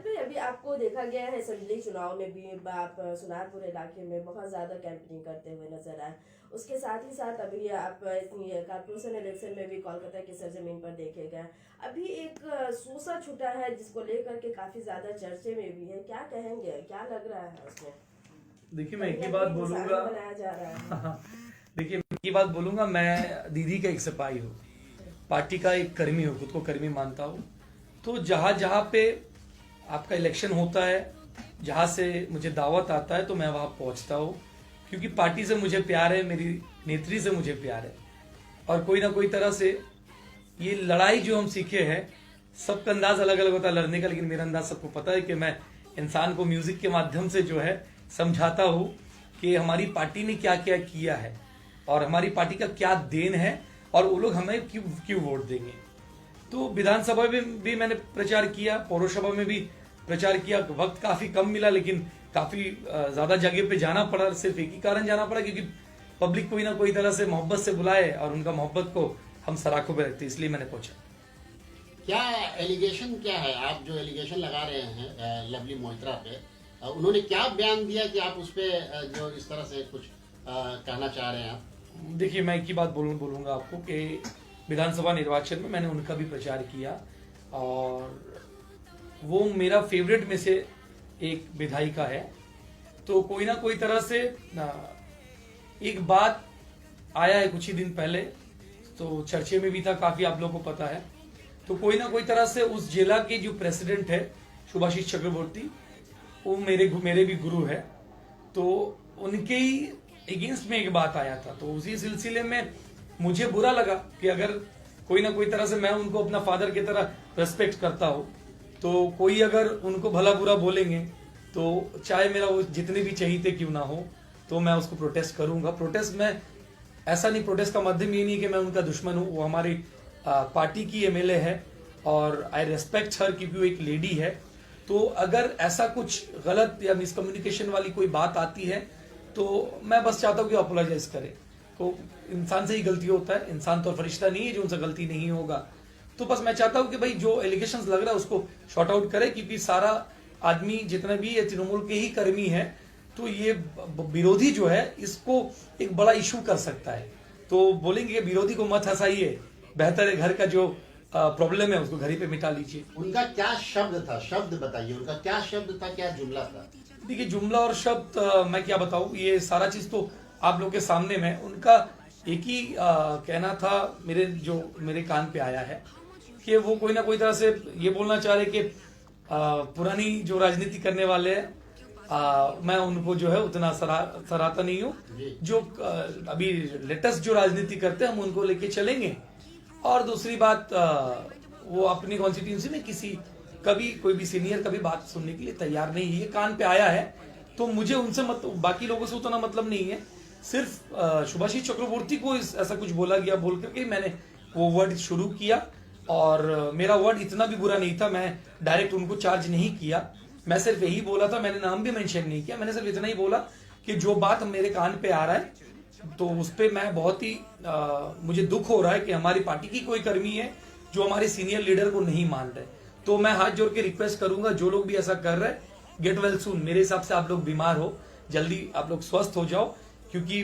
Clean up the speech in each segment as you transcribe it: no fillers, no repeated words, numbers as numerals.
भाई अभी आपको देखा गया है असेंबली चुनाव में भी आप सुनारपुर इलाके में बहुत ज्यादा कैंपेनिंग करते हुए नजर आए। उसके साथ ही साथ अभी आप कारपोरेशन इलेक्शन में भी कोलकाता की सरजमीन पर देखे गए। अभी एक सूसा छूटा है जिसको लेकर के काफी ज्यादा चर्चे में भी है, क्या कहेंगे, क्या लग रहा है उसमें? देखिए मैं एक ही बात बोलूंगा। बनाया जा रहा है। देखिए मैं एक ही बात बोलूंगा, मैं दीदी का एक सिपाही हूँ, पार्टी का एक कर्मी हूँ, खुद को कर्मी मानता हूँ। तो जहां जहां पे आपका इलेक्शन होता है, जहां से मुझे दावत आता है तो मैं वहां पहुंचता हूँ, क्योंकि पार्टी से मुझे प्यार है, मेरी नेत्री से मुझे प्यार है। और कोई ना कोई तरह से ये लड़ाई जो हम सीखे हैं, सबका अंदाज अलग अलग होता है लड़ने का, लेकिन मेरा अंदाज सबको पता है कि मैं इंसान को म्यूजिक के माध्यम से जो है समझाता हूँ कि हमारी पार्टी ने क्या क्या किया है और हमारी पार्टी का क्या देन है और वो लोग हमें क्यों क्यों वोट देंगे। तो विधानसभा में भी मैंने प्रचार किया, पौरसभा में भी प्रचार किया। वक्त काफी कम मिला, लेकिन काफी ज्यादा जगह पे जाना पड़ा। सिर्फ एक ही कारण जाना पड़ा, क्योंकि पब्लिक कोई ना कोई तरह से मोहब्बत से बुलाए और उनका मोहब्बत को हम सराखों पे रखते, इसलिए मैंने पूछा। क्या एलिगेशन क्या है, आप जो एलिगेशन लगा रहे हैं लवली मोहित्रा पे, उन्होंने क्या बयान दिया कि आप उस पे जो इस तरह से कुछ कहना चाह रहे हैं आप? देखिए मैं एक ही बात बोलूंगा आपको कि विधानसभा निर्वाचन में मैंने उनका भी प्रचार किया और वो मेरा फेवरेट में से एक विधायिका है। तो कोई ना कोई तरह से एक बात आया है कुछ ही दिन पहले, तो चर्चे में भी था काफी, आप लोगों को पता है। तो कोई ना कोई तरह से उस जिला के जो प्रेसिडेंट है सुभाषिष चक्रवर्ती, वो मेरे भी गुरु है, तो उनके ही अगेंस्ट में एक बात आया था। तो उसी सिलसिले में मुझे बुरा लगा कि अगर कोई ना कोई तरह से मैं उनको अपना फादर की तरह रेस्पेक्ट करता हूँ, तो कोई अगर उनको भला बुरा बोलेंगे तो चाहे मेरा वो जितने भी चहीते क्यों ना हो, तो मैं उसको प्रोटेस्ट करूंगा। प्रोटेस्ट में ऐसा नहीं, प्रोटेस्ट का माध्यम ये नहीं कि मैं उनका दुश्मन हूँ। वो हमारी पार्टी की एमएलए है और आई रेस्पेक्ट हर, क्योंकि वो एक लेडी है। तो अगर ऐसा कुछ गलत या मिसकम्युनिकेशन वाली कोई बात आती है तो मैं बस चाहता हूँ कि अपोलोजाइज करे। तो इंसान से ही गलती होता है, इंसान तो फरिश्ता नहीं है जो उनसे गलती नहीं होगा। तो बस मैं चाहता हूँ कि भाई जो एलिगेशंस लग रहा है उसको शॉर्ट आउट करे, क्योंकि सारा आदमी जितना भी ये तृणमूल के ही कर्मी है, तो ये विरोधी जो है इसको एक बड़ा इशू कर सकता है। तो बोलेंगे कि विरोधी को मत हंसाइए, बेहतर है घर का जो प्रॉब्लम है उसको घर ही पे मिटा लीजिए। उनका क्या शब्द था, शब्द बताइए, उनका क्या शब्द था, क्या जुमला था? देखिए जुमला और शब्द मैं क्या बताऊं, ये सारा चीज तो आप लोग के सामने में। उनका एक ही कहना था मेरे कान पे आया है कि वो कोई ना कोई तरह से ये बोलना चाह रहे कि पुरानी जो राजनीति करने वाले हैं मैं उनको जो है उतना सराहता नहीं हूँ। जो अभी लेटेस्ट जो राजनीति करते हैं हम उनको लेके चलेंगे। और दूसरी बात, वो अपनी कॉन्स्टिट्यूंसी में कभी कोई भी सीनियर कभी बात सुनने के लिए तैयार नहीं है। ये कान पे आया है, तो मुझे उनसे बाकी लोगों से उतना मतलब नहीं है। सिर्फ सुभाषिष चक्रवर्ती को ऐसा कुछ बोला गया बोल करके मैंने वो वर्ड शुरू किया, और मेरा वर्ड इतना भी बुरा नहीं था। मैं डायरेक्ट उनको चार्ज नहीं किया, मैं सिर्फ यही बोला था, मैंने नाम भी मेंशन नहीं किया। मैंने सिर्फ इतना ही बोला कि जो बात मेरे कान पे आ रहा है तो उस पर मैं बहुत ही मुझे दुख हो रहा है कि हमारी पार्टी की कोई कर्मी है जो हमारे सीनियर लीडर को नहीं मान रहे। तो मैं हाथ जोड़ के रिक्वेस्ट करूंगा, जो लोग भी ऐसा कर रहे हैं, गेट वेल सून। मेरे हिसाब से आप लोग बीमार हो, जल्दी आप लोग स्वस्थ हो जाओ, क्योंकि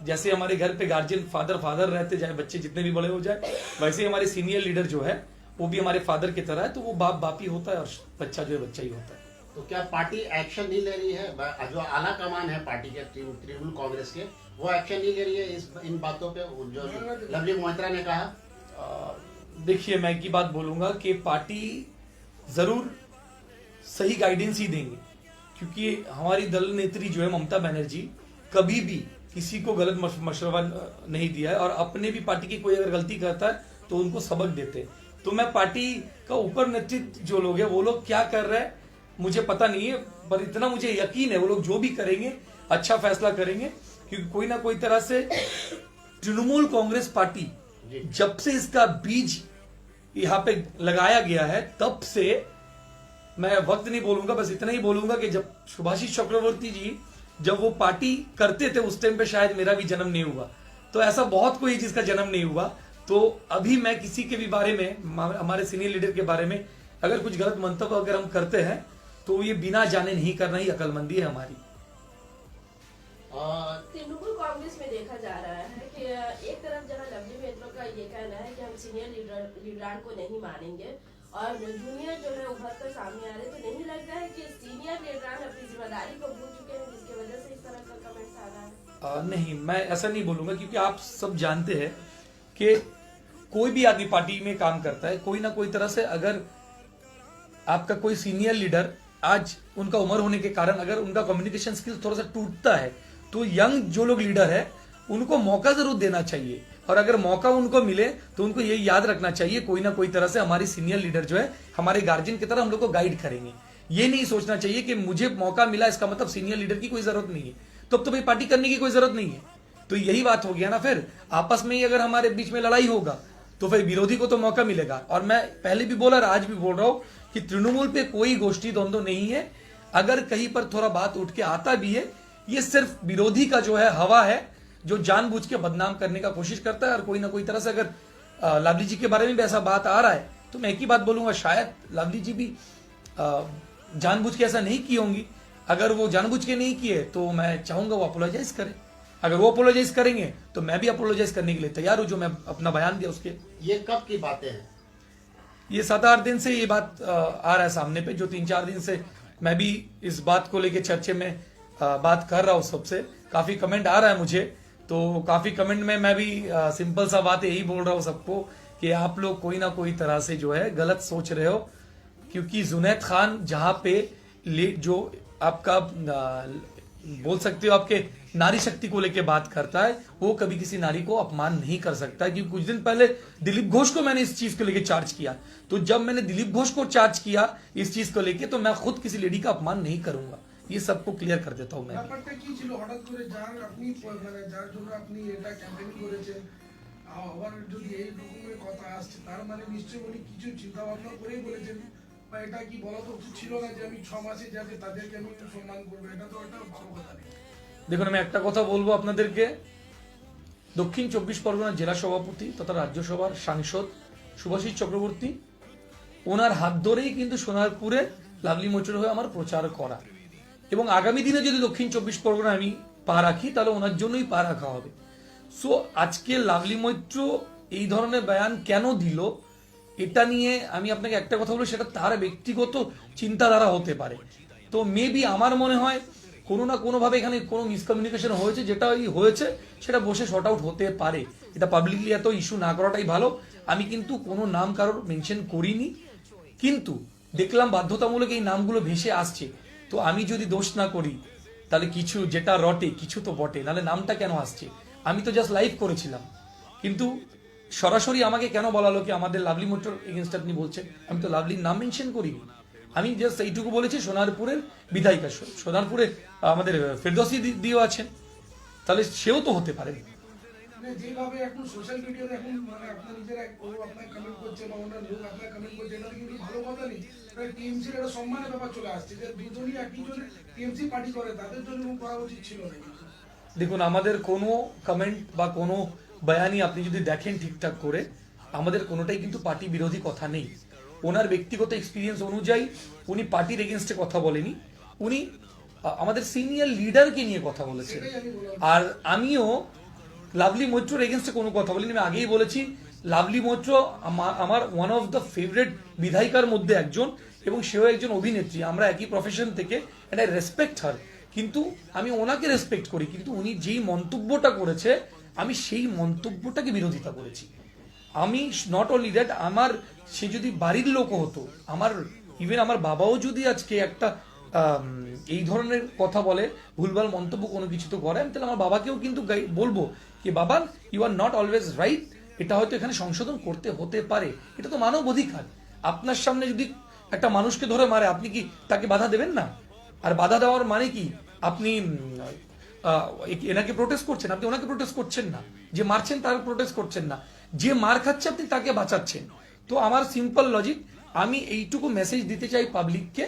जैसे हमारे घर पे गार्जियन फादर रहते, चाहे बच्चे जितने भी बड़े हो जाए, वैसे ही हमारे सीनियर लीडर जो है वो भी हमारे फादर की तरह है। तो वो बाप ही होता है और बच्चा जो है बच्चा ही होता है। तो क्या पार्टी एक्शन नहीं ले रही है? जो आला कमान है पार्टी के, तृणमूल कांग्रेस के, वो एक्शन नहीं ले रही है इन बातों पे जो लवली मोहित्रा ने कहा? देखिए मैं एक ही बात बोलूंगा कि पार्टी जरूर सही गाइडेंस ही देंगे, क्योंकि हमारी दल नेत्री जो है ममता बनर्जी कभी भी किसी को गलत मशवरा नहीं दिया है, और अपने भी पार्टी की कोई अगर गलती करता है तो उनको सबक देते हैं। तो मैं पार्टी का ऊपर नेतृत्व जो लोग हैं वो लोग क्या कर रहे हैं मुझे पता नहीं है, पर इतना मुझे यकीन है वो लोग जो भी करेंगे अच्छा फैसला करेंगे, क्योंकि कोई ना कोई तरह से तृणमूल कांग्रेस पार्टी जब से इसका बीज यहाँ पे लगाया गया है तब से, मैं वक्त नहीं बोलूंगा, बस इतना ही बोलूंगा कि जब सुभाषिष चक्रवर्ती जी जब वो पार्टी करते थे उस टाइम पे शायद मेरा भी जन्म नहीं हुआ। तो ऐसा बहुत कोई जिसका जन्म नहीं हुआ। तो अभी मैं किसी के भी बारे में, हमारे सीनियर लीडर के बारे में अगर कुछ गलत मंतव्य अगर हम करते हैं तो ये बिना जाने नहीं करना ही अकलमंदी है हमारी। तृणमूल कांग्रेस में देखा जा रहा है कि एक तरफ जहां लवली मेट्रो का ये कहना है कि हम सीनियर लीडरान को नहीं मानेंगे और जूनियर जो है उभर कर सामने आ रहे, तो नहीं लगता है कि सीनियर लीडरान अपनी जिम्मेदारी को भूल चुके हैं जिसकी वजह से इस तरह का कमेंट्स आ रहा है? नहीं, मैं ऐसा नहीं बोलूंगा, क्योंकि आप सब जानते हैं कि कोई भी आदमी पार्टी में काम करता है, कोई ना कोई तरह से अगर आपका कोई सीनियर लीडर आज उनका उम्र होने के कारण अगर उनका कम्युनिकेशन स्किल्स थोड़ा सा टूटता है तो यंग जो लोग लीडर है उनको मौका जरूर देना चाहिए, और अगर मौका उनको मिले तो उनको ये याद रखना चाहिए कोई ना कोई तरह से हमारी सीनियर लीडर जो है हमारे गार्जियन की तरह हम लोग को गाइड करेंगे। ये नहीं सोचना चाहिए कि मुझे मौका मिला इसका मतलब सीनियर लीडर की कोई जरूरत नहीं है, तो अब तो भाई पार्टी करने की कोई जरूरत नहीं है। तो यही बात हो गया ना, फिर आपस में ही अगर हमारे बीच में लड़ाई होगा तो फिर विरोधी को तो मौका मिलेगा। और मैं पहले भी बोला और आज भी बोल रहा हूं कि तृणमूल पे कोई गोष्ठी द्वंद्व नहीं है। अगर कहीं पर थोड़ा बात उठ के आता भी है, ये सिर्फ विरोधी का जो है हवा है जो जानबूझ के बदनाम करने का कोशिश करता है। और कोई ना कोई तरह से अगर लवली जी के बारे में भी ऐसा बात आ रहा है तो मैं एक ही बात बोलूंगा, शायद लवली जी भी जानबूझ के ऐसा नहीं की होंगी। अगर वो जानबूझ के नहीं किए तो मैं चाहूंगा वो अपोलोजाइज करें। अगर वो अपोलोजाइज करेंगे तो मैं भी अपोलोजाइज करने के लिए तैयार हूं, जो मैं अपना बयान दिया उसके। ये कब की बातें हैं? ये 7-8 दिन से ये बात आ रहा है सामने पे, जो 3-4 दिन से मैं भी इस बात को लेके चर्चे में बात कर रहा हूँ सबसे। काफी कमेंट आ रहा है मुझे, तो काफी कमेंट में मैं भी सिंपल सा बात यही बोल रहा हूँ सबको कि आप लोग कोई ना कोई तरह से जो है गलत सोच रहे हो, क्योंकि जुनैद खान जहां पे जो आपका बोल सकते हो आपके नारी शक्ति को लेके बात करता है, वो कभी किसी नारी को अपमान नहीं कर सकता। क्योंकि कुछ दिन पहले दिलीप घोष को मैंने इस चीज को लेके चार्ज किया, तो जब मैंने दिलीप घोष को चार्ज किया इस चीज को लेके, तो मैं खुद किसी लेडी का अपमान नहीं करूंगा। ये सबको क्लियर कर देता हूं मैं। ব্যাপারটা কি ছিল হঠাৎ করে যার আপনি মানে যার জন্য আপনি এটা ক্যাম্পেইন করেছেন, আবার যদি এই রকমের কথা আসছে তার মানে নিশ্চয়ই উনি কিছু চিন্তা ভাবনা করেই বলেছেন, বা এটা কি বলা তো উচিত ছিল না যে আমি 6 মাসে যাতে তাদেরকে আমি সম্মান করবো, এটা তো একটা ভালো কথা নেই। দেখুন, আমি একটা কথা বলবো আপনাদেরকে, দক্ষিণ 24 পরগনা জেলা সভাপতি তথা রাজ্যসভার সাংসদ শুভাশিস চক্রবর্তী, ওনার হাত ধরেই কিন্তু সোনারপুরে লাভলি মোচর হয়ে আমার প্রচার করা, এবং আগামী দিনে যদি দক্ষিণ 24 পরগনা আমি পা রাখি তাহলে ওনার জন্যই পা রাখা হবে। সো আজকে লাভলি মৈত্র এই ধরনের বয়ান কেন দিল এটা নিয়ে আমি আপনাকে একটা কথা বলবো, সেটা তার ব্যক্তিগত চিন্তাধারা হতে পারে। তো মেবি আমার মনে হয় কোনো না কোনোভাবে এখানে কোনো মিসকমিউনিকেশন হয়েছে, যেটা হয়েছে সেটা বসে শর্ট আউট হতে পারে। এটা পাবলিকলি এত ইস্যু না করাটাই ভালো। আমি কিন্তু কোনো নাম কারোর মেনশন করিনি, কিন্তু দেখলাম বাধ্যতামূলক এই নামগুলো ভেসে আসছে। তো আমি যদি দোষ না করি তাহলে কিছু যেটা রটে কিছু তো বটে, নাহলে নামটা কেন আসছে? আমি তো জাস্ট লাইভ করেছিলাম, কিন্তু সরাসরি আমাকে কেন বলা হলো কি আমাদের লাভলি মোটর এগেনস্ট আপনি বলছেন? আমি তো লাভলির নাম মেনশন করিনি, আমি জাস্ট এইটুকু বলেছি সোনারপুরের বিধায়িকা, সোনারপুরে আমাদের ফেরদৌসী দিও আছেন, তাহলে সেও তো হতে পারে। মানে যেভাবে এখন সোশ্যাল মিডিয়াতে এখন মানে আপনার নিজেরা ও আপনার কমেন্ট করছে বা ওনার লোক আপনার কমেন্ট করছে, এটা কিন্তু ভালো কথা নেই। টিএমসির একটা সম্মানের ব্যাপার চলে আসছে যে দুজনই একজন টিএমসি পার্টি করে, তাদের জন্য করা উচিত ছিল না। দেখুন, আমাদের কোনো কমেন্ট বা কোনো বয়ানই আপনি যদি দেখেন ঠিকঠাক করে, আমাদের কোনোটাই কিন্তু পার্টি বিরোধী কথা নেই। ওনার ব্যক্তিগত এক্সপিরিয়েন্স অনুযায়ী উনি পার্টির এগেনস্টে কথা বলেনি, উনি আমাদের সিনিয়র লিডারকে নিয়ে কথা বলেছেন। আর আমিও লাভলি মৈত্রর এগেনস্টে কোনো কথা বলিনি। আমি আগেই বলেছি লাভলি মৈত্র আমার ওয়ান অফ দ্য ফেভারিট বিধায়িকার মধ্যে একজন, এবং সেও একজন অভিনেত্রী। আমরা একই প্রফেশন থেকে, এন্ড আই রেসপেক্ট হার। কিন্তু আমি ওনাকে রেসপেক্ট করি, কিন্তু উনি যেই মন্তব্যটা করেছে আমি সেই মন্তব্যটাকে বিরোধিতা করেছি। আমি নট অনলি দ্যাট, আমার সে যদি বাড়ির লোক হতো, আমার ইভেন আমার বাবাও যদি আজকে একটা এই ধরনের কথা বলে, ভুলভাল মন্তব্য কোনো কিছু তো করে, আমি তাহলে আমার বাবাকেও কিন্তু বলবো কি বাবা you are not always right, এটা হয়তো এখানে সংশোধন করতে হতে পারে। এটা তো মানব অধিকার। আপনার সামনে যদি একটা মানুষকে ধরে মারে, আপনি কি তাকে বাধা দেবেন না? আর বাধা দেওয়ার মানে কি আপনি এনাকে প্রোটেস্ট করছেন? আপনি ওনাকে প্রোটেস্ট করছেন না। যে মারছেন তার প্রোটেস্ট করছেন না, যে মার খাচ্ছে আপনি তাকে বাঁচাচ্ছেন। তো আমার সিম্পল লজিক, আমি এইটুকু মেসেজ দিতে চাই পাবলিককে,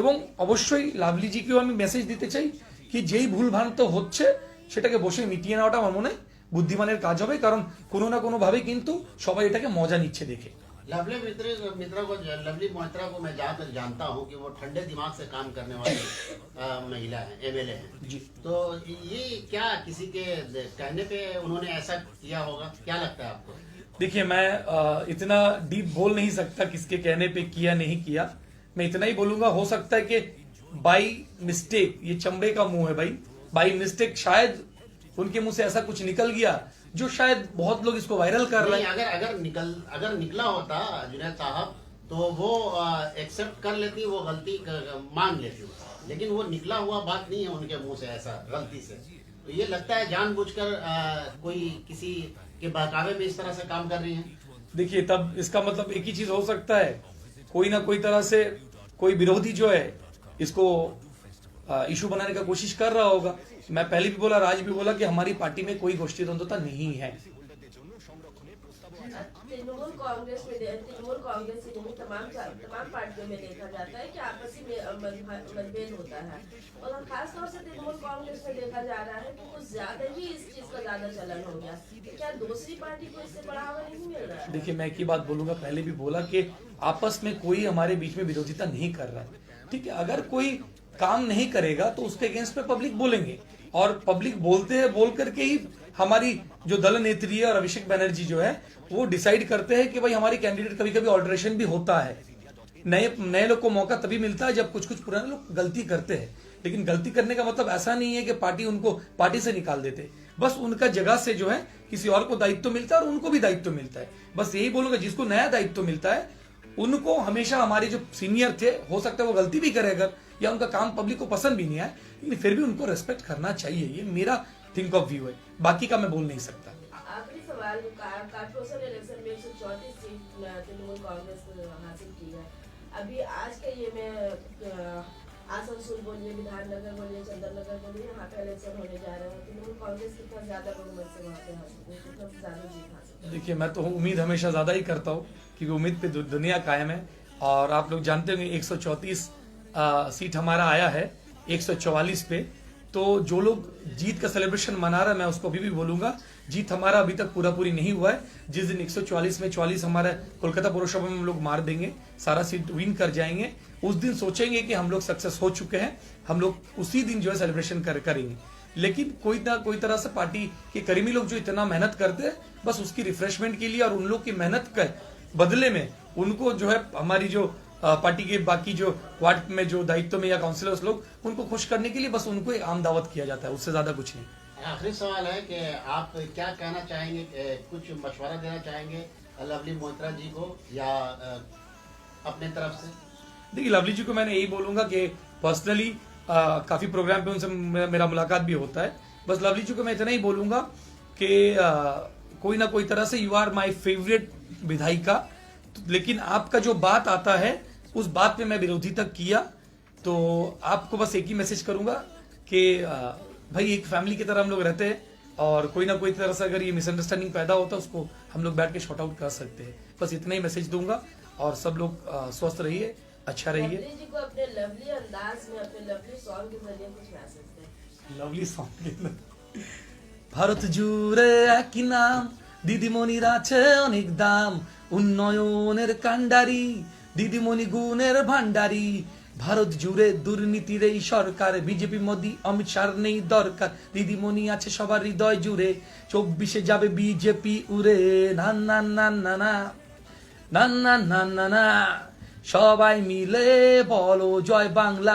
এবং অবশ্যই লাভলিজিকেও আমি মেসেজ দিতে চাই কি যেই ভুল ভ্রান্ত হচ্ছে সেটাকে বসে মিটিয়ে নেওয়াটা আমার মনে বুদ্ধিমানের কাজ হবে, কারণ কোনো না কোনো ভাবে কিন্তু সবাই এটাকে মজা নিচ্ছে দেখে। लवली मित्रा को, लवली मोहित्रा को मैं ज्यादातर जानता हूँ कि वो ठंडे दिमाग से काम करने वाली महिला है, एमएलए है जी। तो ये क्या किसी के कहने पे उन्होंने ऐसा किया होगा, क्या लगता है आपको? देखिए, मैं इतना डीप बोल नहीं सकता किसके कहने पे किया नहीं किया। मैं इतना ही बोलूंगा, हो सकता है कि बाई मिस्टेक, ये चमड़े का मुंह है भाई, बाई मिस्टेक शायद उनके मुंह से ऐसा कुछ निकल गया जो शायद बहुत लोग इसको वायरल कर रहे नहीं, हैं। अगर निकला होता जुनैद साहब तो वो एक्सेप्ट कर लेती, वो गलती मान लेती, लेकिन वो निकला हुआ बात नहीं है उनके मुंह से ऐसा गलती से। तो ये लगता है जानबूझकर कोई किसी के बहकावे में इस तरह से काम कर रही है। देखिए, तब इसका मतलब एक ही चीज हो सकता है, कोई ना कोई तरह से कोई विरोधी जो है इसको इशू बनाने का कोशिश कर रहा होगा। मैं पहले भी बोला, आज भी बोला कि हमारी पार्टी में कोई गोष्ठी द्वंद्वता नहीं है। तृणमूल कांग्रेस ही नहीं, तमाम पार्टियों में देखा जाता है कि आपसी मतभेद होता है, और खासतौर से तृणमूल कांग्रेस में देखा जा रहा है कि कुछ ज्यादा ही इस चीज का ज्यादा चलन हो गया। तो क्या दूसरी पार्टी को इससे बढ़ावा नहीं मिल रहा है? देखिए, मैं एक ही बात बोलूंगा, पहले भी बोला कि आपस में कोई हमारे बीच में विरोधिता नहीं कर रहा है। ठीक है, अगर कोई काम नहीं करेगा तो उसके अगेंस्ट में पब्लिक बोलेंगे, और पब्लिक बोलते हैं, बोल करके ही हमारी जो दल नेत्री है और अभिषेक बनर्जी जो है वो डिसाइड करते हैं कि भाई हमारी कैंडिडेट, कभी कभी ऑल्टरेशन भी होता है। नए लोग को मौका तभी मिलता है जब कुछ पुराने लोग गलती करते हैं, लेकिन गलती करने का मतलब ऐसा नहीं है कि पार्टी उनको पार्टी से निकाल देते। बस उनका जगह से जो है किसी और को दायित्व मिलता है और उनको भी दायित्व मिलता है। बस यही बोलूंगा, जिसको नया दायित्व मिलता है उनको हमेशा, हमारे जो सीनियर थे, हो सकता है वो गलती भी करे अगर, या उनका काम पब्लिक को पसंद भी नहीं आए, लेकिन फिर भी उनको रेस्पेक्ट करना चाहिए। ये मेरा थिंक ऑफ व्यू है, बाकी का मैं बोल नहीं सकता। आखिरी सवाल, कारपोरेशन इलेक्शन में 134 सीट तृणमूल कांग्रेस ने हासिल की है। अभी आज का ये में आसनसोल बोलिए, विधाननगर बोलिए, चंदननगर बोलिए, यहाँ पे इलेक्शन होने जा रहे हैं। तृणमूल कांग्रेस कितना ज्यादा बहुमत से वहाँ पे हासिल, कितना ज्यादा जीत हासिल? देखिए, मैं तो उम्मीद हमेशा ज्यादा ही करता हूँ, क्योंकि उम्मीद पे दुनिया कायम है। और आप लोग जानते होंगे 134 सीट हमारा आया है 144 पे। तो जो लोग जीत का सेलिब्रेशन मना रहा है, मैं उसको अभी भी बोलूंगा, जीत हमारा अभी तक पूरी नहीं हुआ है। जिस दिन 144 में 44 हमारे कोलकाता पौरसभा में हम लोग मार देंगे, सारा सीट विन कर जाएंगे, उस दिन सोचेंगे कि हम लोग सक्सेस हो चुके हैं, हम लोग उसी दिन जो है सेलिब्रेशन करेंगे। लेकिन कोई ना कोई तरह से पार्टी के करीबी लोग जो इतना मेहनत करते हैं, बस उसकी रिफ्रेशमेंट के लिए और उन लोग की मेहनत के बदले में उनको जो है हमारी जो पार्टी के बाकी जो वार्ड में जो दायित्व में या काउंसिलर्स लोग, उनको खुश करने के लिए बस उनको एक आम दावत किया जाता है, उससे ज्यादा कुछ नहीं। आखिरी सवाल है कि आप क्या कहना चाहेंगे, कुछ मशवरा देना चाहेंगे लवली मोहित्रा जी को, या अपने तरफ से? देखिए, लवली जी को मैंने यही बोलूंगा कि पर्सनली काफी प्रोग्राम पे उनसे मेरा मुलाकात भी होता है। बस लवली जी को मैं इतना ही बोलूंगा कि कोई ना कोई तरह से यू आर माई फेवरेट विधायिका, लेकिन आपका जो बात आता है उस बात पे मैं विरोधी तक किया, तो आपको बस एक ही मैसेज करूंगा कि भाई एक फैमिली की तरह हम लोग रहते हैं, और कोई ना कोई तरह से अगर ये मिसअंडरस्टैंडिंग पैदा होता है उसको हम लोग बैठ के शॉर्ट आउट कर सकते हैं। बस इतना ही मैसेज दूंगा, और सब लोग स्वस्थ रहिए, अच्छा रहिए। लवली जी को अपने लवली अंदाज में, अपने लवली सॉन्ग के जरिए कुछ मैसेज दें। Lovely song. ভারত জুড়ে একই নাম, দিদিমণির আছে অনেক দাম, উন্নয়নের কাণ্ডারি, দিদিমণি গুণের ভান্ডারি। ভারত জুড়ে দুর্নীতির এই সরকার, বিজেপি মোদি অমিত শাহর নেই দরকার, দিদিমণি আছে সবার হৃদয় জুড়ে, 24-এ যাবে বিজেপি উড়ে। না না না না না না না না না না, সবাই মিলে বলো জয় বাংলা।